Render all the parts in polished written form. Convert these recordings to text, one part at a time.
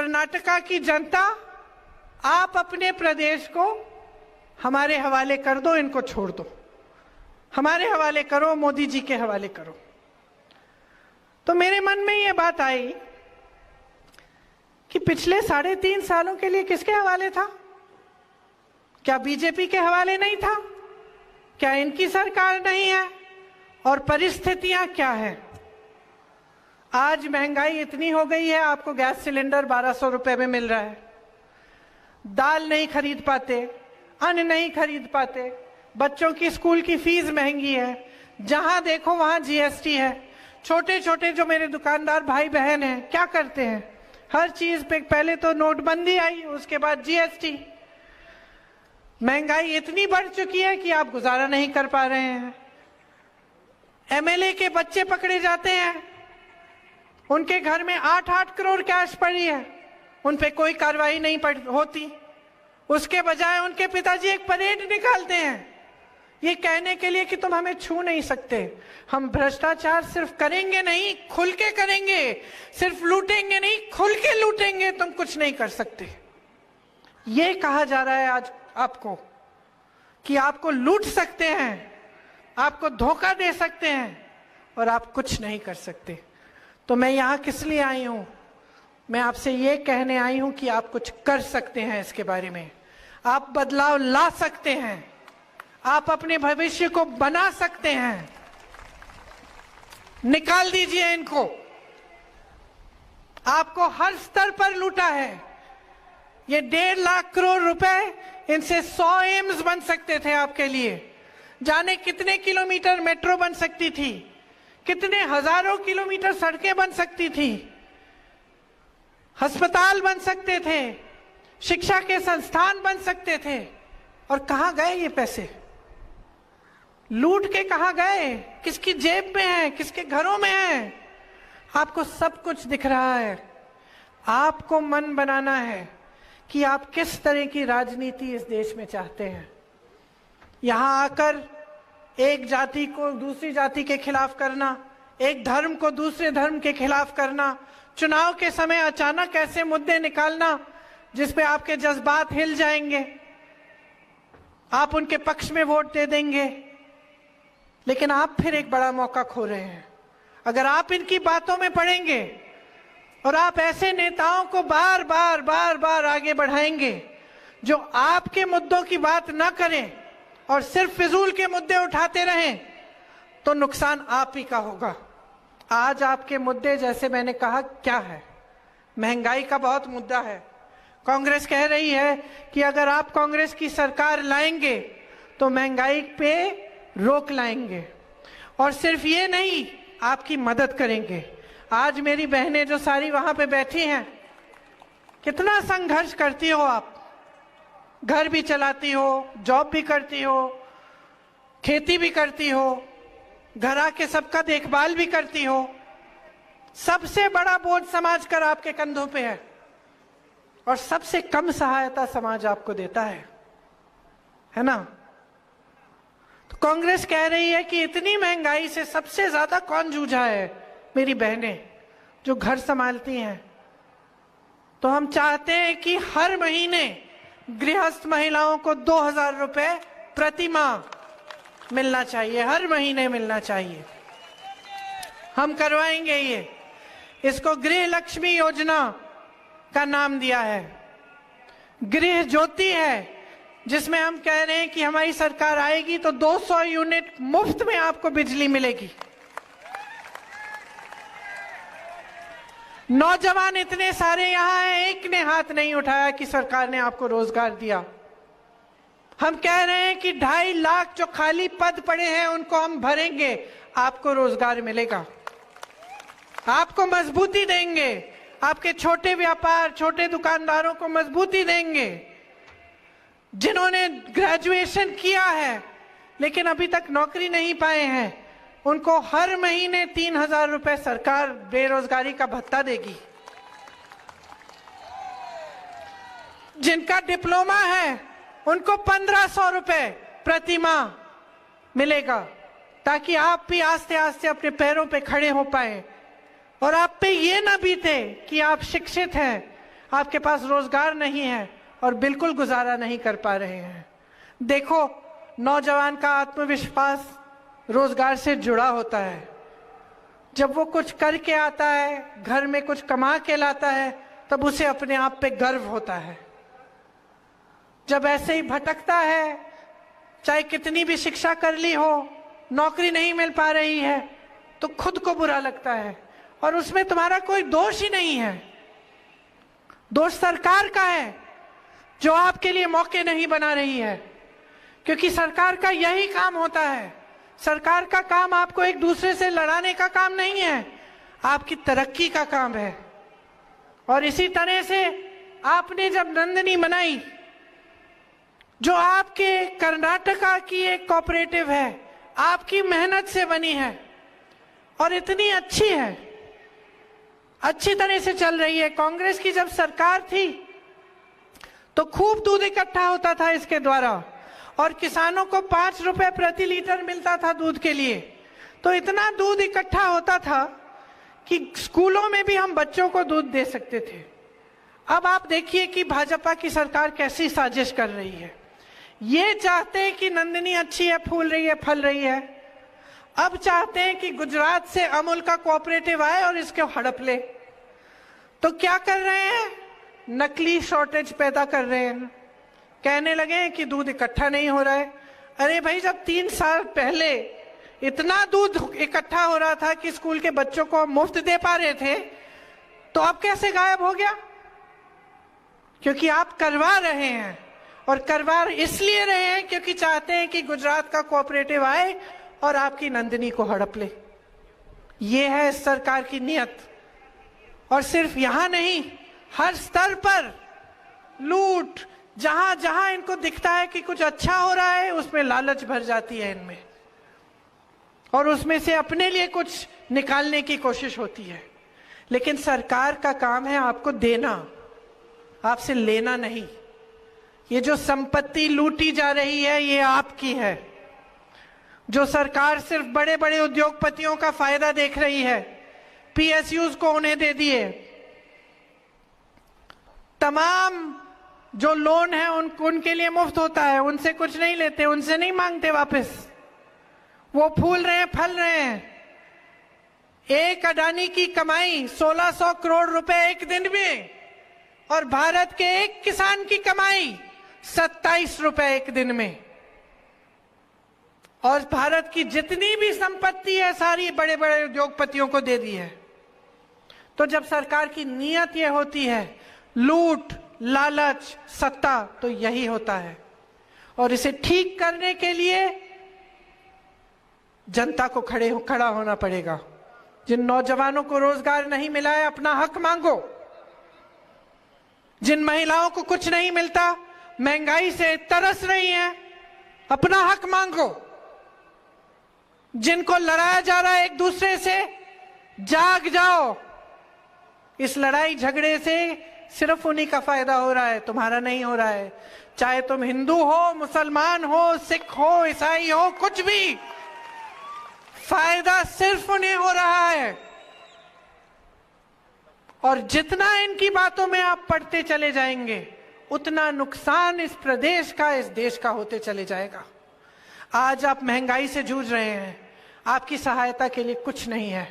कर्नाटका की जनता, आप अपने प्रदेश को हमारे हवाले कर दो, इनको छोड़ दो, हमारे हवाले करो, मोदी जी के हवाले करो। तो मेरे मन में ये बात आई कि पिछले 3.5 सालों के लिए किसके हवाले था? क्या बीजेपी के हवाले नहीं था? क्या इनकी सरकार नहीं है? और परिस्थितियां क्या है? आज महंगाई इतनी हो गई है, आपको गैस सिलेंडर 1200 रुपए में मिल रहा है, दाल नहीं खरीद पाते, अन्न नहीं खरीद पाते, बच्चों की स्कूल की फीस महंगी है, जहां देखो वहां जीएसटी है। छोटे छोटे जो मेरे दुकानदार भाई बहन हैं क्या करते हैं? हर चीज पे पहले तो नोटबंदी आई, उसके बाद जीएसटी। महंगाई इतनी बढ़ चुकी है कि आप गुजारा नहीं कर पा रहे हैं। एमएलए के बच्चे पकड़े जाते हैं, उनके घर में 8-8 करोड़ कैश पड़ी है, उन पे कोई कार्रवाई नहीं होती। उसके बजाय उनके पिताजी एक परेड निकालते हैं ये कहने के लिए कि तुम हमें छू नहीं सकते। हम भ्रष्टाचार सिर्फ करेंगे नहीं, खुल के करेंगे, सिर्फ लूटेंगे नहीं, खुल के लूटेंगे, तुम कुछ नहीं कर सकते। ये कहा जा रहा है आज आपको कि आपको लूट सकते हैं, आपको धोखा दे सकते हैं और आप कुछ नहीं कर सकते। तो मैं यहां किस लिए आई हूं? मैं आपसे ये कहने आई हूं कि आप कुछ कर सकते हैं, इसके बारे में आप बदलाव ला सकते हैं, आप अपने भविष्य को बना सकते हैं। निकाल दीजिए इनको। आपको हर स्तर पर लूटा है। ये 1.5 लाख करोड़ रुपए, इनसे 100 एम्स बन सकते थे आपके लिए। जाने कितने किलोमीटर मेट्रो बन सकती थी, कितने हजारों किलोमीटर सड़कें बन सकती थी, अस्पताल बन सकते थे, शिक्षा के संस्थान बन सकते थे। और कहां गए ये पैसे? लूट के कहां गए? किसकी जेब में है, किसके घरों में है? आपको सब कुछ दिख रहा है। आपको मन बनाना है कि आप किस तरह की राजनीति इस देश में चाहते हैं। यहां आकर एक जाति को दूसरी जाति के खिलाफ करना, एक धर्म को दूसरे धर्म के खिलाफ करना, चुनाव के समय अचानक ऐसे मुद्दे निकालना जिसपे आपके जज्बात हिल जाएंगे, आप उनके पक्ष में वोट दे देंगे, लेकिन आप फिर एक बड़ा मौका खो रहे हैं। अगर आप इनकी बातों में पड़ेंगे और आप ऐसे नेताओं को बार बार आगे बढ़ाएंगे जो आपके मुद्दों की बात ना करें और सिर्फ फिजूल के मुद्दे उठाते रहें, तो नुकसान आप ही का होगा। आज आपके मुद्दे, जैसे मैंने कहा, क्या है? महंगाई का बहुत मुद्दा है। कांग्रेस कह रही है कि अगर आप कांग्रेस की सरकार लाएंगे तो महंगाई पे रोक लाएंगे, और सिर्फ ये नहीं, आपकी मदद करेंगे। आज मेरी बहनें जो सारी वहां पे बैठी हैं, कितना संघर्ष करती हो आप, घर भी चलाती हो, जॉब भी करती हो, खेती भी करती हो, घर आके सबका देखभाल भी करती हो। सबसे बड़ा बोझ समाज कर आपके कंधों पे है और सबसे कम सहायता समाज आपको देता है ना? तो कांग्रेस कह रही है कि इतनी महंगाई से सबसे ज्यादा कौन जूझा है? मेरी बहनें जो घर संभालती हैं। तो हम चाहते हैं कि हर महीने गृहस्थ महिलाओं को 2000 रुपए प्रति माह मिलना चाहिए, हर महीने मिलना चाहिए। हम करवाएंगे ये। इसको गृह लक्ष्मी योजना का नाम दिया है। गृह ज्योति है, जिसमें हम कह रहे हैं कि हमारी सरकार आएगी तो 200 यूनिट मुफ्त में आपको बिजली मिलेगी। नौजवान इतने सारे यहां हैं, एक ने हाथ नहीं उठाया कि सरकार ने आपको रोजगार दिया। हम कह रहे हैं कि 2.5 लाख जो खाली पद पड़े हैं उनको हम भरेंगे, आपको रोजगार मिलेगा, आपको मजबूती देंगे, आपके छोटे व्यापार, छोटे दुकानदारों को मजबूती देंगे। जिन्होंने ग्रेजुएशन किया है लेकिन अभी तक नौकरी नहीं पाए हैं, उनको हर महीने 3000 रुपए सरकार बेरोजगारी का भत्ता देगी। जिनका डिप्लोमा है उनको 1500 रुपए प्रति माह मिलेगा, ताकि आप भी आस्ते आस्ते अपने पैरों पे खड़े हो पाए और आप पे ये ना बीते कि आप शिक्षित हैं, आपके पास रोजगार नहीं है और बिल्कुल गुजारा नहीं कर पा रहे हैं। देखो, नौजवान का आत्मविश्वास रोजगार से जुड़ा होता है। जब वो कुछ करके आता है, घर में कुछ कमा के लाता है, तब उसे अपने आप पे गर्व होता है। जब ऐसे ही भटकता है, चाहे कितनी भी शिक्षा कर ली हो, नौकरी नहीं मिल पा रही है, तो खुद को बुरा लगता है और उसमें तुम्हारा कोई दोष ही नहीं है। दोष सरकार का है जो आपके लिए मौके नहीं बना रही है, क्योंकि सरकार का यही काम होता है। सरकार का काम आपको एक दूसरे से लड़ाने का काम नहीं है, आपकी तरक्की का काम है। और इसी तरह से आपने जब नंदिनी बनाई, जो आपके कर्नाटका की एक कोऑपरेटिव है, आपकी मेहनत से बनी है और इतनी अच्छी है, अच्छी तरह से चल रही है। कांग्रेस की जब सरकार थी तो खूब दूध इकट्ठा होता था इसके द्वारा और किसानों को 5 रुपए प्रति लीटर मिलता था दूध के लिए। तो इतना दूध इकट्ठा होता था कि स्कूलों में भी हम बच्चों को दूध दे सकते थे। अब आप देखिए कि भाजपा की सरकार कैसी साजिश कर रही है। ये चाहते हैं कि नंदिनी अच्छी है, फूल रही है, फल रही है। अब चाहते हैं कि गुजरात से अमूल का कोऑपरेटिव आए और इसको हड़प ले। तो क्या कर रहे हैं? नकली शॉर्टेज पैदा कर रहे हैं। कहने लगे हैं कि दूध इकट्ठा नहीं हो रहा है। अरे भाई, जब 3 साल पहले इतना दूध इकट्ठा हो रहा था कि स्कूल के बच्चों को मुफ्त दे पा रहे थे, तो अब कैसे गायब हो गया? क्योंकि आप करवा रहे हैं, और करवा इसलिए रहे हैं क्योंकि चाहते हैं कि गुजरात का कोऑपरेटिव आए और आपकी नंदिनी को हड़प ले। ये है इस सरकार की नीयत। और सिर्फ यहां नहीं, हर स्तर पर लूट, जहां जहां इनको दिखता है कि कुछ अच्छा हो रहा है, उसमें लालच भर जाती है इनमें और उसमें से अपने लिए कुछ निकालने की कोशिश होती है। लेकिन सरकार का काम है आपको देना, आपसे लेना नहीं। ये जो संपत्ति लूटी जा रही है, ये आपकी है। जो सरकार सिर्फ बड़े बड़े उद्योगपतियों का फायदा देख रही है, पीएसयूज को उन्हें दे दिए, तमाम जो लोन है उनके लिए मुफ्त होता है, उनसे कुछ नहीं लेते, उनसे नहीं मांगते वापस। वो फूल रहे हैं, फल रहे हैं। एक अडानी की कमाई 1600 करोड़ रुपए एक दिन में, और भारत के एक किसान की कमाई 27 रुपए एक दिन में। और भारत की जितनी भी संपत्ति है, सारी बड़े बड़े उद्योगपतियों को दे दी है। तो जब सरकार की नीयत यह होती है, लूट, लालच, सत्ता, तो यही होता है। और इसे ठीक करने के लिए जनता को खड़ा होना पड़ेगा। जिन नौजवानों को रोजगार नहीं मिला है, अपना हक मांगो। जिन महिलाओं को कुछ नहीं मिलता, महंगाई से तरस रही हैं, अपना हक मांगो। जिनको लड़ाया जा रहा है एक दूसरे से, जाग जाओ। इस लड़ाई झगड़े से सिर्फ उन्हीं का फायदा हो रहा है, तुम्हारा नहीं हो रहा है। चाहे तुम हिंदू हो, मुसलमान हो, सिख हो, ईसाई हो, कुछ भी, फायदा सिर्फ उन्हें हो रहा है। और जितना इनकी बातों में आप पढ़ते चले जाएंगे, उतना नुकसान इस प्रदेश का, इस देश का होते चले जाएगा। आज आप महंगाई से जूझ रहे हैं, आपकी सहायता के लिए कुछ नहीं है।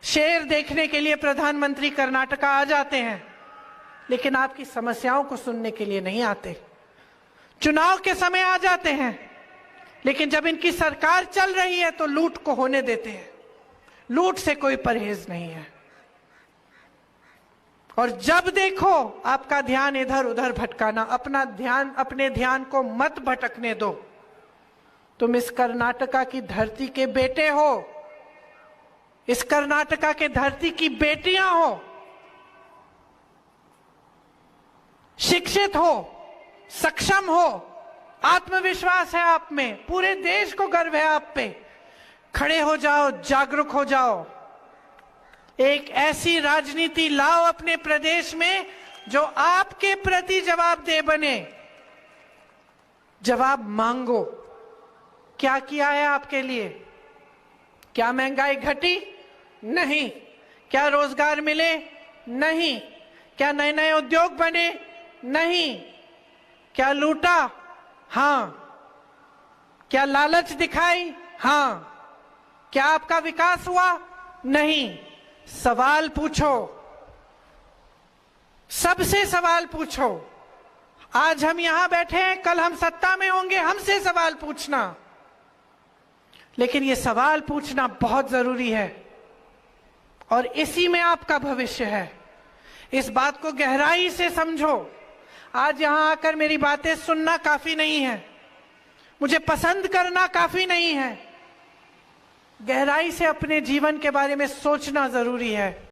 शेर देखने के लिए प्रधानमंत्री कर्नाटका आ जाते हैं, लेकिन आपकी समस्याओं को सुनने के लिए नहीं आते। चुनाव के समय आ जाते हैं, लेकिन जब इनकी सरकार चल रही है तो लूट को होने देते हैं। लूट से कोई परहेज नहीं है। और जब देखो आपका ध्यान इधर उधर भटकाना, अपने ध्यान को मत भटकने दो। तुम इस कर्नाटका की धरती के बेटे हो, इस कर्नाटका के धरती की बेटियां हो, शिक्षित हो, सक्षम हो, आत्मविश्वास है आप में, पूरे देश को गर्व है आप पे। खड़े हो जाओ, जागरूक हो जाओ। एक ऐसी राजनीति लाओ अपने प्रदेश में जो आपके प्रति जवाबदेह बने। जवाब मांगो। क्या किया है आपके लिए? क्या महंगाई घटी? नहीं। क्या रोजगार मिले? नहीं। क्या नए नए उद्योग बने? नहीं। क्या लूटा? हां। क्या लालच दिखाई? हां। क्या आपका विकास हुआ? नहीं। सवाल पूछो, सबसे सवाल पूछो। आज हम यहां बैठे हैं, कल हम सत्ता में होंगे, हमसे सवाल पूछना। लेकिन ये सवाल पूछना बहुत जरूरी है और इसी में आपका भविष्य है। इस बात को गहराई से समझो। आज यहां आकर मेरी बातें सुनना काफी नहीं है, मुझे पसंद करना काफी नहीं है, गहराई से अपने जीवन के बारे में सोचना जरूरी है।